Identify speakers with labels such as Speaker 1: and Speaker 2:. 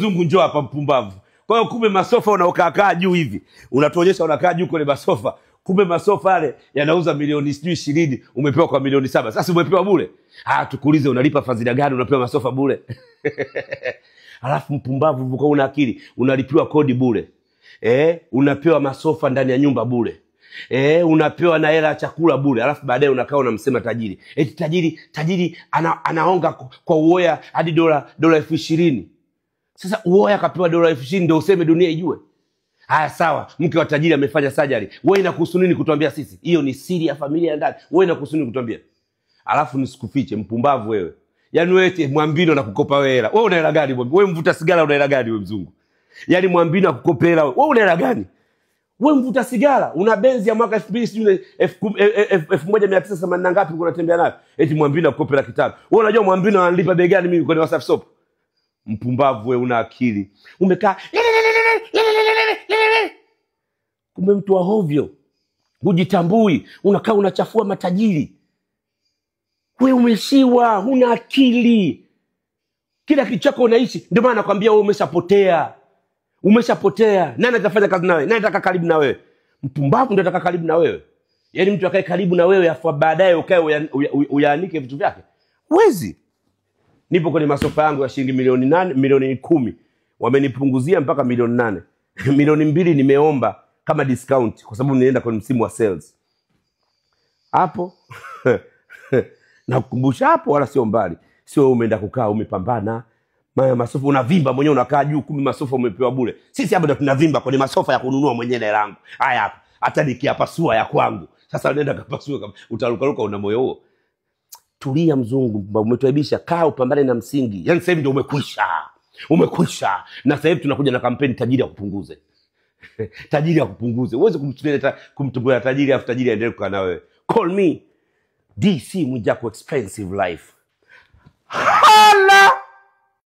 Speaker 1: mzungu njoo hapa mpumbavu. Kwa hiyo kumbe masofa unaokaa juu hivi. Unatuonyesha unakaa juu kwenye masofa. Kumbe masofa yale yanauza milioni 20, umepewa kwa milioni 7. Sasa umepewa bure. Tukuulize unalipa fadhila gani unapewa masofa bure? Alafu mpumbavu uko una akili, unalipiwa kodi bure. Unapewa masofa ndani ya nyumba bure. Unapewa na hela ya chakula bure. Alafu baadaye unakaa unamsema tajiri. Tajiri anaonga kwa uoya hadi dola 20,000. Sasa uoya akapewa dola 20,000 ndio useme dunia ijue. Haya sawa, mke wa tajiri amefanya surgery. Wewe inakuhusu nini kutuambia sisi? Hiyo ni siri ya familia ya ndani. Wewe inakuhusu nini kutuambia? Alafu nisikufiche mpumbavu wewe. Yaani wewe Mwambino na kukopa wewe hela. Wewe una hela gani? Wewe mvuta sigara una hela gani wewe mzungu? Yaani Mwambino akukopa hela wewe una hela gani? Wewe mvuta sigara, una Benzi ya mwaka 1980 ngapi unatembea nayo? Eti Mwambino akukopa hela kitano. Wewe unajua Mwambino analipa bei gani mimi kwenye Wasafi Soap? Mpumbavu wewe una akili. Umekaa kumbe mtu wa hovyo. Hujitambui, unakaa unachafua matajiri. Wewe umeshiwa, huna akili. Kila kitu chako unaishi, ndio maana nakwambia wewe umeshapotea. Umeshapotea. Nani atafanya kazi nawe? Nani ataka karibu na wewe? Mpumbavu ndio ataka karibu na wewe. Yaani mtu akae karibu na wewe afu baadaye ukae uyaanike vitu vyake. Huwezi. Nipo kwenye masofa yangu ya shilingi milioni 10. Wamenipunguzia mpaka milioni 8. Milioni 2 nimeomba kama discount kwa sababu nienda kwenye msimu wa sales. Hapo na kukumbusha hapo wala sio mbali. Sio umeenda kukaa umepambana. Masofa unavimba mwenyewe unakaa juu, kumbe masofa umepewa bure. Sisi hapa ndo tunavimba kwenye masofa ya kununua mwenyewe na hela yangu. Haya hapa. Hata nikiapasua ya kwangu. Sasa unaenda kapasua kama utarukaruka una moyo huo. Tulia mzungu, umetuaibisha, kaa upambane na msingi. Yaani sasa hivi ndio umekwisha. Umekwisha. Na sasa hivi tunakuja na kampeni tajiri ya kupunguze. Tajiri ya kupunguze. Uweze kumtumbulia tajiri afu tajiri aendelee kukaa na wewe. Call me DC Mwijaku Expensive Life. Hala!